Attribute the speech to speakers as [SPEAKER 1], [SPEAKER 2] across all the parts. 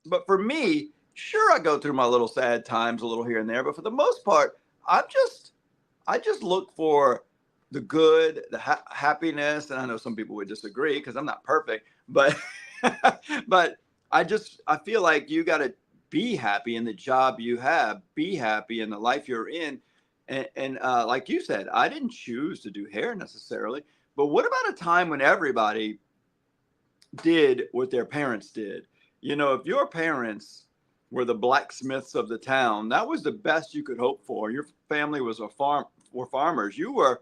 [SPEAKER 1] But for me, sure, I go through my little sad times a little here and there, but for the most part, I'm just I just look for the good, the happiness, and I know some people would disagree because I'm not perfect, but but I feel like you got to be happy in the job you have, be happy in the life you're in, and like you said, I didn't choose to do hair necessarily, but what about a time when everybody did what their parents did? You know, if your parents were the blacksmiths of the town, that was the best you could hope for. Your family was were farmers. You were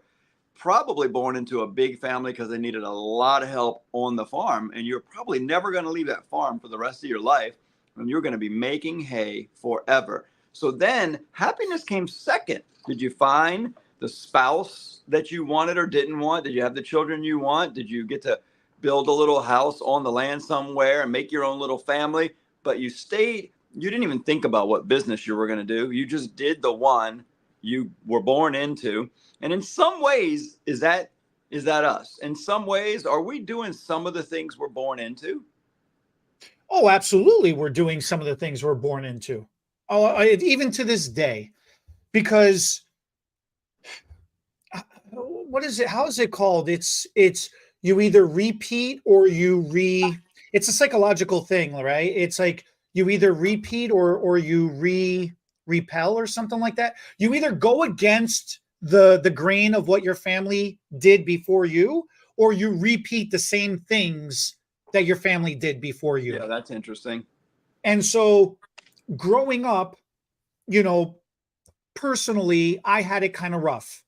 [SPEAKER 1] probably born into a big family because they needed a lot of help on the farm, and you're probably never going to leave that farm for the rest of your life, and you're going to be making hay forever. So then happiness came second. Did you find the spouse that you wanted or didn't want? Did you have the children you want? Did you get to build a little house on the land somewhere and make your own little family? But you didn't even think about what business you were going to do. You just did the one you were born into. And in some ways, is that us? In some ways, are we doing some of the things we're born into?
[SPEAKER 2] Oh, absolutely. We're doing some of the things we're born into. Even to this day, because what is it? How is it called? It's you either repeat or you re. It's a psychological thing, right? It's like you either repeat or you repel or something like that. You either go against the grain of what your family did before you, or you repeat the same things that your family did before you.
[SPEAKER 1] Yeah, that's interesting.
[SPEAKER 2] And so, growing up, you know, personally, I had it kind of rough.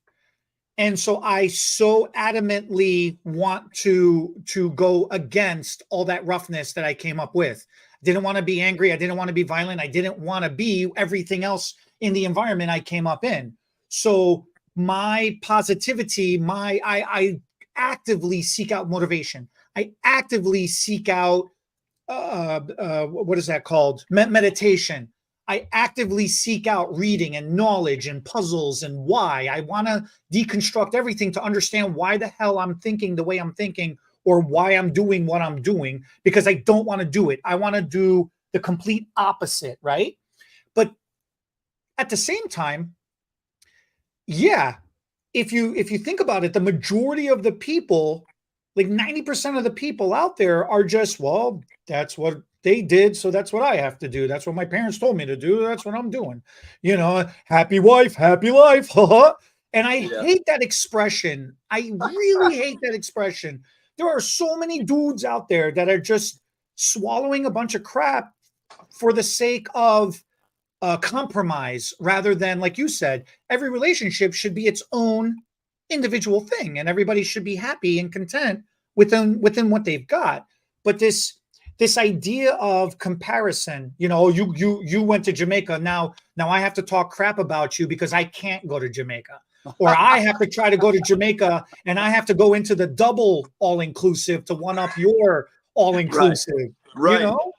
[SPEAKER 2] And so I so adamantly want to go against all that roughness that I came up with. Didn't want to be angry. I didn't want to be violent. I didn't want to be everything else in the environment I came up in. So my positivity, I actively seek out motivation. I actively seek out what is that called? Meditation. I actively seek out reading and knowledge and puzzles and why. I want to deconstruct everything to understand why the hell I'm thinking the way I'm thinking or why I'm doing what I'm doing because I don't want to do it. I want to do the complete opposite, right? But at the same time, yeah, if you think about it, the majority of the people, like 90% of the people out there are just, well, that's what they did, so that's what I have to do. That's what my parents told me to do. That's what I'm doing. Happy wife, happy life. And I
[SPEAKER 1] Yeah.
[SPEAKER 2] hate that expression. I really hate that expression. There are so many dudes out there that are just swallowing a bunch of crap for the sake of compromise rather than, like you said, every relationship should be its own individual thing and everybody should be happy and content within what they've got. But this idea of comparison, you went to Jamaica, now I have to talk crap about you because I can't go to Jamaica, or I have to try to go to Jamaica and I have to go into the double all inclusive to one up your all
[SPEAKER 1] Right.
[SPEAKER 2] inclusive you
[SPEAKER 1] Right.
[SPEAKER 2] know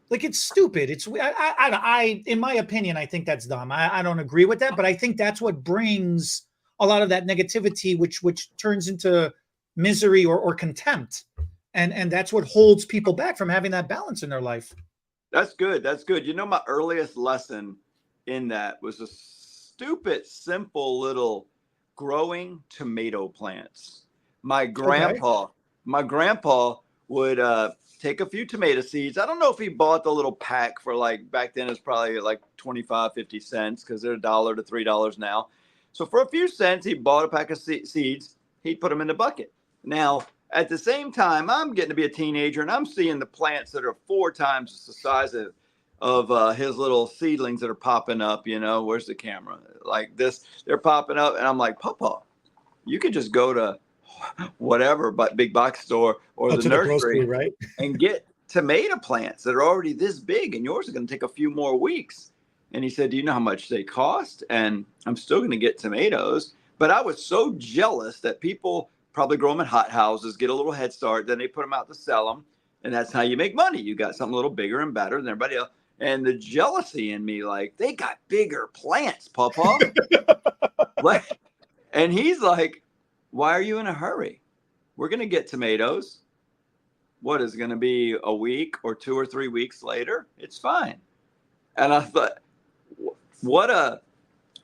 [SPEAKER 2] like, it's stupid. In my opinion, I think that's dumb. I don't agree with that, but I think that's what brings a lot of that negativity, which turns into misery or contempt, and that's what holds people back from having that balance in their life.
[SPEAKER 1] That's good. That's good. You know, my earliest lesson in that was a stupid, simple little growing tomato plants. My
[SPEAKER 2] Okay.
[SPEAKER 1] grandpa, my grandpa would take a few tomato seeds. I don't know if he bought the little pack for, like, back then it's probably like 25, 50 cents because they're $1 to $3 now. So for a few cents, he bought a pack of seeds. He'd put them in the bucket. Now, at the same time, I'm getting to be a teenager and I'm seeing the plants that are 4 times the size of his little seedlings that are popping up. Where's the camera? Like this, they're popping up. And I'm like, Papa, you could just go to whatever but big box store or
[SPEAKER 2] Oh,
[SPEAKER 1] the
[SPEAKER 2] to the grocery,
[SPEAKER 1] nursery
[SPEAKER 2] right?
[SPEAKER 1] and get tomato plants that are already this big, and yours are going to take a few more weeks. And he said, do you know how much they cost? And I'm still going to get tomatoes. But I was so jealous that people probably grow them in hot houses, get a little head start, then they put them out to sell them. And that's how you make money. You got something a little bigger and better than everybody else. And the jealousy in me, like, they got bigger plants, Papa. Like, and he's like, why are you in a hurry? We're going to get tomatoes. what is going to be a week or 2 or 3 weeks later, it's fine. And I thought, what a,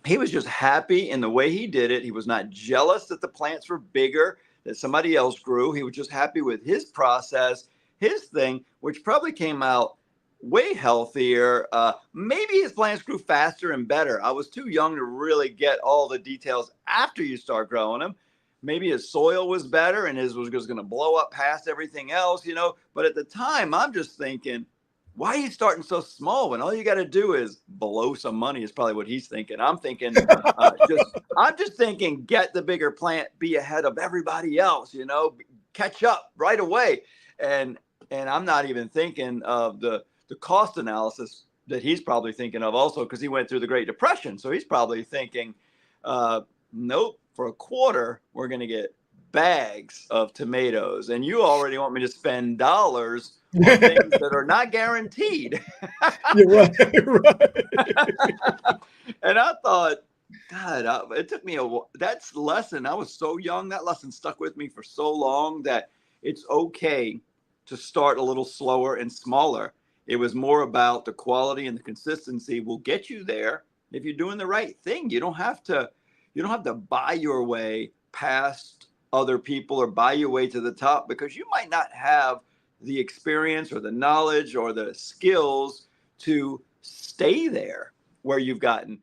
[SPEAKER 1] he was just happy in the way he did it. He was not jealous that the plants were bigger, that somebody else grew. He was just happy with his process, his thing, which probably came out way healthier. Maybe his plants grew faster and better. I was too young to really get all the details after you start growing them. Maybe his soil was better and his was just going to blow up past everything else, you know. But at the time, I'm just thinking, why are you starting so small when all you got to do is blow some money? Is probably what he's thinking. I'm thinking, I'm just thinking, get the bigger plant, be ahead of everybody else, you know, catch up right away. And I'm not even thinking of the cost analysis that he's probably thinking of also, because he went through the Great Depression. So he's probably thinking, nope, for a quarter, we're going to get bags of tomatoes. And you already want me to spend dollars on things that are not guaranteed.
[SPEAKER 2] You're right. Right.
[SPEAKER 1] And I thought, God, it took me that's lesson. I was so young. That lesson stuck with me for so long that it's okay to start a little slower and smaller. It was more about the quality and the consistency will get you there if you're doing the right thing. You don't have to buy your way past other people or buy your way to the top, because you might not have the experience or the knowledge or the skills to stay there where you've gotten.